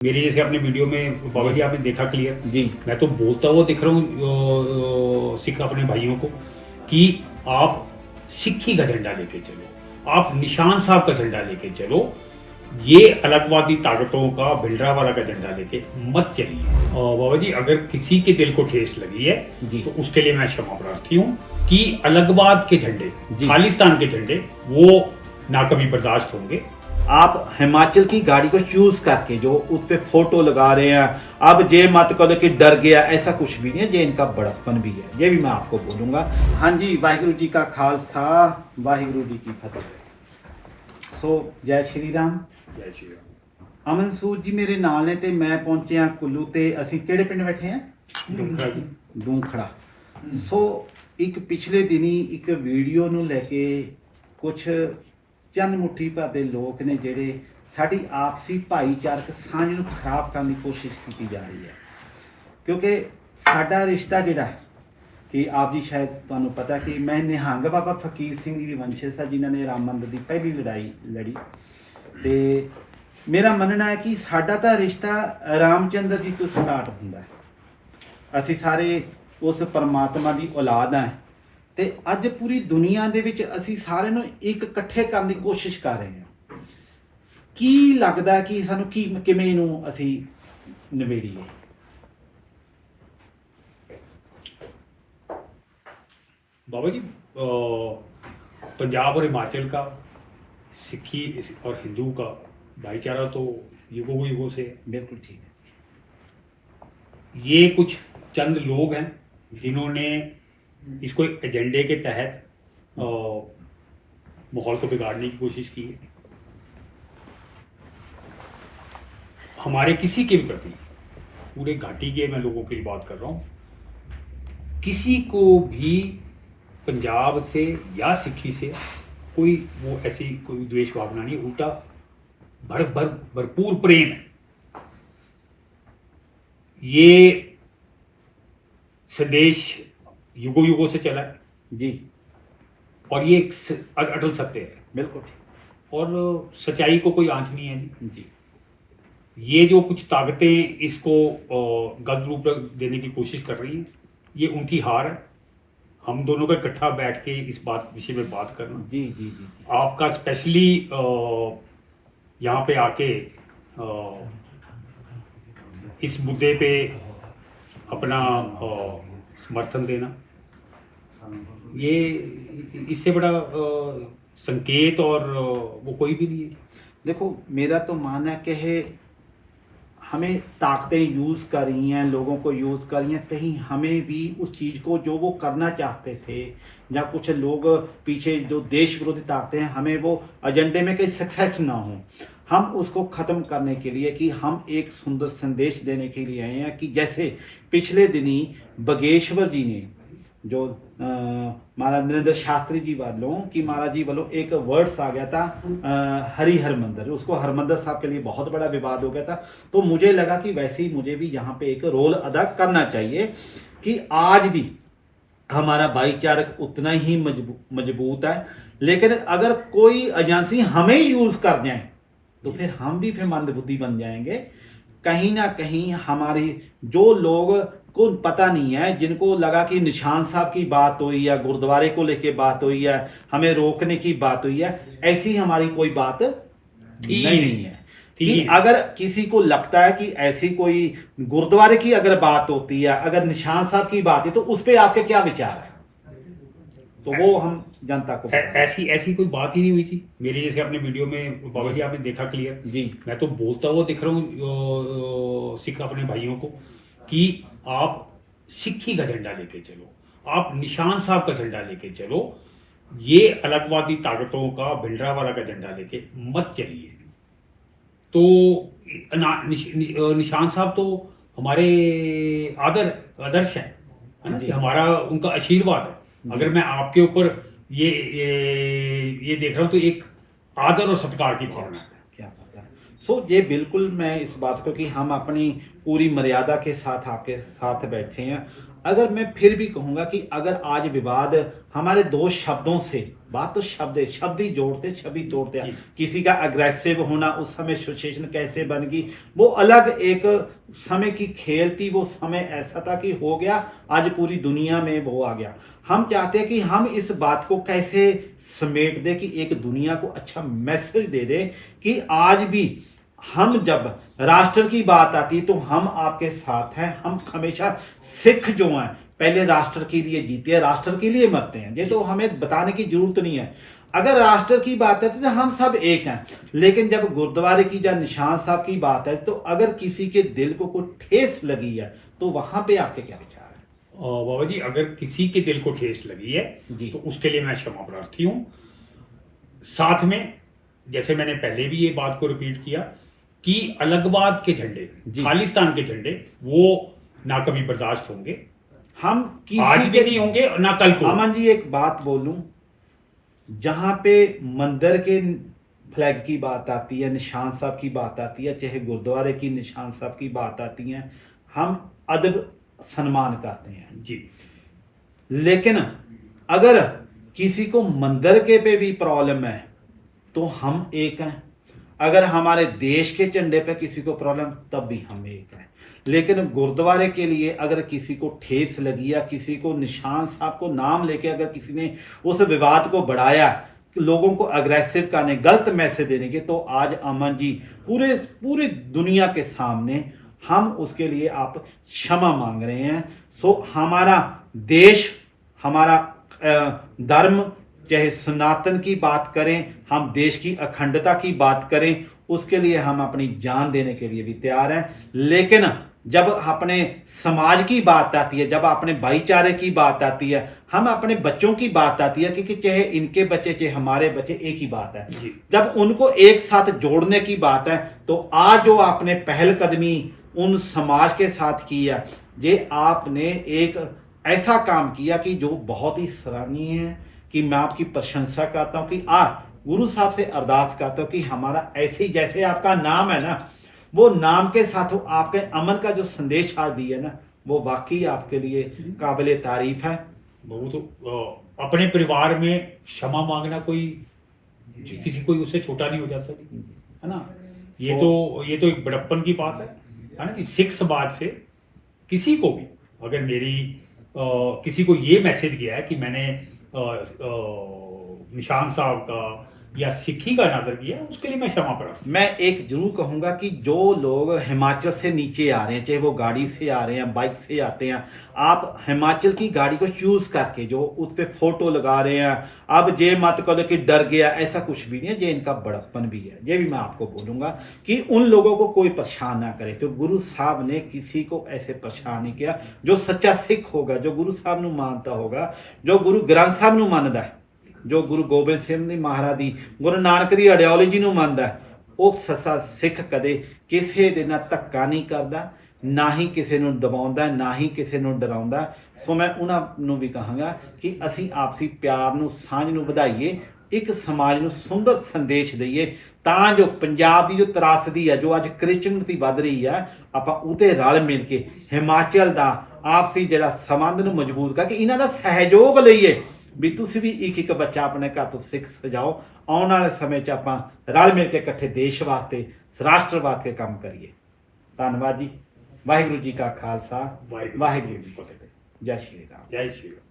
मेरे जैसे अपने वीडियो में बाबा जी आपने देखा क्लियर जी। मैं तो बोलता हुआ दिख रहा हूँ सिख अपने भाइयों को कि आप सिक्खी का झंडा लेके चलो, आप निशान साहब का झंडा लेके चलो, ये अलगवादी ताकतों का भिंडरावाला का झंडा लेके मत चलिए। बाबा जी अगर किसी के दिल को ठेस लगी है जी। तो उसके लिए मैं क्षमा प्रार्थी हूँ कि अलगवाद के झंडे, जी। खालिस्तान के झंडे वो ना कभी बर्दाश्त होंगे। आप हिमाचल की गाड़ी को चूज करके जो उस पे फोटो लगा रहे हैं, अब ये मत करो कि डर गया, ऐसा कुछ भी नहीं है। ये इनका बड़प्पन भी है, ये भी मैं आपको बोलूंगा। हाँ जी, वाहिगुरु जी का खालसा, वाहिगुरु जी की फतेह। सो जय श्री राम। जय श्री राम। अमन सूद जी मेरे नाल ने ते मैं पहुंचे हाँ कुल्लू ते असी केड़े पिंड बैठे हैं डूंखड़ा जी। डूंखड़ा। सो एक पिछले दिनी एक वीडियो ਨੂੰ ਲੈ ਕੇ ਕੁਝ ਚੰਦ ਮੁੱਠੀ ਭਰ ਦੇ ਲੋਕ ਨੇ ਜਿਹੜੇ ਸਾਡੀ ਆਪਸੀ ਭਾਈਚਾਰਕ ਸਾਂਝ ਨੂੰ ਖਰਾਬ ਕਰਨ ਦੀ ਕੋਸ਼ਿਸ਼ ਕੀਤੀ ਜਾ ਰਹੀ ਹੈ। ਕਿਉਂਕਿ ਸਾਡਾ ਰਿਸ਼ਤਾ ਜਿਹੜਾ ਕਿ ਆਪ ਜੀ ਸ਼ਾਇਦ ਤੁਹਾਨੂੰ ਪਤਾ ਕਿ ਮੈਂ ਨਿਹੰਗ ਬਾਬਾ ਫਕੀਰ ਸਿੰਘ ਜੀ ਦੀ ਵੰਸ਼ਜ ਸਾਂ ਜਿਨ੍ਹਾਂ ਨੇ ਰਾਮ ਮੰਦਰ ਦੀ ਪਹਿਲੀ ਲੜਾਈ ਲੜੀ ਤੇ ਮੇਰਾ ਮੰਨਣਾ ਹੈ ਕਿ ਸਾਡਾ ਤਾਂ ਰਿਸ਼ਤਾ ਰਾਮਚੰਦਰ ਜੀ ਤੋਂ ਸਟਾਰਟ ਹੁੰਦਾ ਹੈ। ਅਸੀਂ ਸਾਰੇ ਉਸ ਪਰਮਾਤਮਾ ਦੀ ਔਲਾਦ ਹਾਂ ਤੇ ਅੱਜ ਪੂਰੀ ਦੁਨੀਆ ਦੇ ਵਿੱਚ ਅਸੀਂ ਸਾਰਿਆਂ ਨੂੰ ਇੱਕ ਇਕੱਠੇ ਕਰਨ ਦੀ ਕੋਸ਼ਿਸ਼ ਕਰ ਰਹੇ ਹਾਂ। ਕੀ ਲੱਗਦਾ ਕਿ ਸਾਨੂੰ ਕਿਵੇਂ ਇਹਨੂੰ ਅਸੀਂ ਨਿਬੇੜੀਏ? बाबा जी पंजाब और हिमाचल का सिक्खी और हिंदू का भाईचारा तो युगों से है। बिल्कुल ठीक है। ये कुछ चंद लोग हैं जिन्होंने इसको एक एजेंडे के तहत माहौल को बिगाड़ने की कोशिश की है। हमारे किसी के भी प्रति, पूरे घाटी के मैं लोगों के लिए बात कर रहा हूँ, किसी को भी पंजाब से या सिक्खी से कोई वो ऐसी कोई द्वेष भावना नहीं, उल्टा भरपूर प्रेम है। ये संदेश युगों से चला है जी। और ये एक अटल सत्य है। बिल्कुल ठीक। और सच्चाई को कोई आंच नहीं है जी। ये जो कुछ ताकतें इसको गलत रूप देने की कोशिश कर रही हैं, ये उनकी हार है। हम दोनों का इकट्ठा बैठ के इस बात विषय में बात करना, जी जी जी, जी। आपका स्पेशली यहाँ पे आके इस मुद्दे पे अपना समर्थन देना, ये इससे बड़ा संकेत और वो कोई भी नहीं है। देखो मेरा तो मानना है कि हमें ताकतें यूज़ कर रही हैं, लोगों को यूज़ कर रही हैं, कहीं हमें भी उस चीज़ को जो वो करना चाहते थे या कुछ लोग पीछे जो देश विरोधी ताकतें हैं, हमें वो एजेंडे में कहीं सक्सेस ना हो, हम उसको ख़त्म करने के लिए कि हम एक सुंदर संदेश देने के लिए आए हैं। कि जैसे पिछले दिनी बगेश्वर जी ने जो महाराज नरेंद्र शास्त्री जी वालों कि महाराज जी वालों एक वर्ड्स आ गया था हरि हरमंदर, उसको हरमंदर साहब के लिए बहुत बड़ा विवाद हो गया था। तो मुझे लगा कि वैसे ही मुझे भी यहाँ पे एक रोल अदा करना चाहिए कि आज भी हमारा भाईचारक उतना ही मजबूत है, लेकिन अगर कोई एजेंसी हमें यूज़ कर जाए तो फिर हम भी फिर मंदबुद्धि बन जाएंगे। कहीं ना कहीं हमारी जो लोग को पता नहीं है, जिनको लगा कि निशान साहब की बात हुई है, गुरुद्वारे को लेके बात हुई है, हमें रोकने की बात हुई है, ऐसी हमारी कोई बात नहीं है। कि अगर किसी को लगता है कि ऐसी कोई गुरुद्वारे की अगर बात होती है, अगर निशान साहब की बात है, तो उस पर आपके क्या विचार है? तो वो हम जनता को ऐसी कोई बात ही नहीं हुई थी। मेरे जैसे अपने वीडियो में बाबा जी आपने देखा क्लियर जी। मैं तो बोलता हुआ दिख रहा हूँ सिख अपने भाइयों को कि आप सिक्खी का झंडा लेके चलो, आप निशान साहब का झंडा लेके चलो, ये अलगवादी ताकतों का भिंडरावाला का झंडा लेके मत चलिए। तो निशान साहब तो हमारे आदर्श है ना कि हमारा उनका आशीर्वाद है। अगर मैं आपके ऊपर ये देख रहा हूँ तो एक आदर और सत्कार की भावना है। क्या पता है। सो ये बिल्कुल मैं इस बात को कि हम अपनी पूरी मर्यादा के साथ आपके साथ बैठे हैं। अगर मैं फिर भी कहूंगा कि अगर आज विवाद हमारे दो शब्दों से, बात तो शब्द है, शब्द ही जोड़ते छवि तोड़ते हैं। जी। किसी का अग्रेसिव होना, उस समय सिचुएशन कैसे बन गई, वो अलग एक समय की खेल थी। वो समय ऐसा था कि हो गया, आज पूरी दुनिया में वो आ गया। हम चाहते हैं कि हम इस बात को कैसे समेट दें कि एक दुनिया को अच्छा मैसेज दे दें कि आज भी हम जब राष्ट्र की बात आती है तो हम आपके साथ हैं। हम हमेशा सिख जो हैं पहले राष्ट्र के लिए जीते हैं, राष्ट्र के लिए मरते हैं। ये तो हमें बताने की जरूरत नहीं है। अगर राष्ट्र की बात है तो हम सब एक हैं। लेकिन जब गुरुद्वारे की या निशान साहब की बात है तो अगर किसी के दिल को कोई ठेस लगी है तो वहां पे आपके क्या विचार है? बाबा जी, अगर किसी के दिल को ठेस लगी है जी। तो उसके लिए मैं क्षमा प्रार्थी हूं। साथ में जैसे मैंने पहले भी ये बात को रिपीट किया कि अलगवाद के झंडे, जी। खालिस्तान के झंडे, वो ना कभी बर्दाश्त होंगे, हम आज किसी भी नहीं होंगे और ना कल को। अमन जी एक बात बोलूं, जहां पे मंदिर के फ्लैग की बात आती है, निशान साहब की बात आती है, चाहे गुरुद्वारे की निशान साहब की बात आती है, हम अदब सम्मान करते हैं जी। लेकिन अगर किसी को मंदिर के पे भी प्रॉब्लम है तो हम एक हैं। अगर हमारे देश के झंडे पे किसी को प्रॉब्लम तब भी हम एक हैं। लेकिन गुरुद्वारे के लिए अगर किसी को ठेस लगी या किसी को निशान साहब को नाम लेके अगर किसी ने उस विवाद को बढ़ाया, लोगों को अग्रेसिव करने, गलत मैसेज देने के, तो आज अमन जी पूरी दुनिया के सामने हम उसके लिए आप क्षमा मांग रहे हैं। सो हमारा देश, हमारा धर्म, चाहे सनातन की बात करें, हम देश की अखंडता की बात करें, उसके लिए हम अपनी जान देने के लिए भी तैयार हैं। लेकिन जब अपने समाज की बात आती है, जब अपने भाईचारे की बात आती है, हम अपने बच्चों की बात आती है, क्योंकि चाहे इनके बच्चे चाहे हमारे बच्चे एक ही बात है। जी। जब उनको एक साथ जोड़ने की बात है तो आज जो आपने पहलकदमी उन समाज के साथ की है, ये आपने एक ऐसा काम किया कि जो बहुत ही सराहनीय है, कि मैं आपकी प्रशंसा करता हूं कि गुरु साहब से अरदास करता हूं कि हमारा ऐसे ही जैसे आपका नाम है ना, वो नाम के साथ आपके अमन का जो संदेश आज दिया है ना, वो वाकई आपके लिए काबिले तारीफ है। वो तो अपने परिवार में क्षमा मांगना कोई किसी कोई उससे छोटा नहीं हो जा सकती, है ना। ये तो एक बड़प्पन की बात है ना, कि सिख समाज से किसी को भी अगर मेरी किसी को ये मैसेज गया है कि मैंने निशान साहब का या सिक्खी का नजर किया, उसके लिए मैं क्षमा प्रार्थी। मैं एक जरूर कहूंगा कि जो लोग हिमाचल से नीचे आ रहे हैं, चाहे वो गाड़ी से आ रहे हैं, बाइक से आते हैं, आप हिमाचल की गाड़ी को चूज करके जो उस पर फोटो लगा रहे हैं, अब ये मत करो कि डर गया, ऐसा कुछ भी नहीं है। ये इनका बड़प्पन भी है। ये भी मैं आपको बोलूंगा कि उन लोगों को कोई परेशान ना करे, क्योंकि गुरु साहब ने किसी को ऐसे परेशान नहीं किया। जो सच्चा सिख होगा, जो गुरु साहब ਨੂੰ मानता होगा, जो गुरु ग्रंथ साहब ਨੂੰ ਮੰਨਦਾ है, जो गुरु गोबिंद सिंह जी महाराज दी, गुरु नानक दी आइडियोलॉजी ਨੂੰ ਮੰਨਦਾ है, ਉਹ ਸੱਚਾ ਸਿੱਖ ਕਦੇ ਕਿਸੇ ਦੇ ਨਾਲ ਧੱਕਾ ਨਹੀਂ ਕਰਦਾ, ਨਾ ਹੀ ਕਿਸੇ ਨੂੰ ਦਬਾਉਂਦਾ, ਨਾ ਹੀ ਕਿਸੇ ਨੂੰ ਡਰਾਉਂਦਾ। ਸੋ ਮੈਂ ਉਹਨਾਂ ਨੂੰ ਵੀ ਕਹਾਂਗਾ ਕਿ ਅਸੀਂ ਆਪਸੀ ਪਿਆਰ ਨੂੰ, ਸਾਂਝ ਨੂੰ ਵਧਾਈਏ, ਇੱਕ ਸਮਾਜ ਨੂੰ ਸੁੰਦਰ ਸੰਦੇਸ਼ ਦਈਏ, ਤਾਂ ਜੋ ਪੰਜਾਬ ਦੀ ਜੋ ਤਰਾਸਦੀ ਹੈ, ਜੋ ਅੱਜ ਕ੍ਰਿਸਚਨਤੀ ਵੱਧ ਰਹੀ ਹੈ, ਆਪਾਂ ਉਹਤੇ ਰਲ ਮਿਲ ਕੇ ਹਿਮਾਚਲ ਦਾ ਆਪਸੀ ਜਿਹੜਾ ਸੰਬੰਧ ਨੂੰ ਮਜ਼ਬੂਤ ਕਰਕੇ ਇਹਨਾਂ ਦਾ ਸਹਿਯੋਗ ਲਈਏ ਵੀ ਤੁਸੀਂ ਵੀ ਇੱਕ ਇੱਕ ਬੱਚਾ ਆਪਣੇ ਘਰ ਤੋਂ ਸਿੱਖ ਸਜਾਓ। ਆਉਣ ਵਾਲੇ ਸਮੇਂ 'ਚ ਆਪਾਂ ਰਲ ਮਿਲ ਕੇ ਇਕੱਠੇ ਦੇਸ਼ ਵਾਸਤੇ, ਰਾਸ਼ਟਰ ਵਾਸਤੇ ਕੰਮ ਕਰੀਏ। ਧੰਨਵਾਦ ਜੀ। ਵਾਹਿਗੁਰੂ ਜੀ ਕਾ ਖਾਲਸਾ, ਵਾਹਿਗੁਰੂ ਜੀ ਕੀ ਫਤਿਹ। ਜੈ ਸ਼੍ਰੀ ਰਾਮ। जय श्री राम।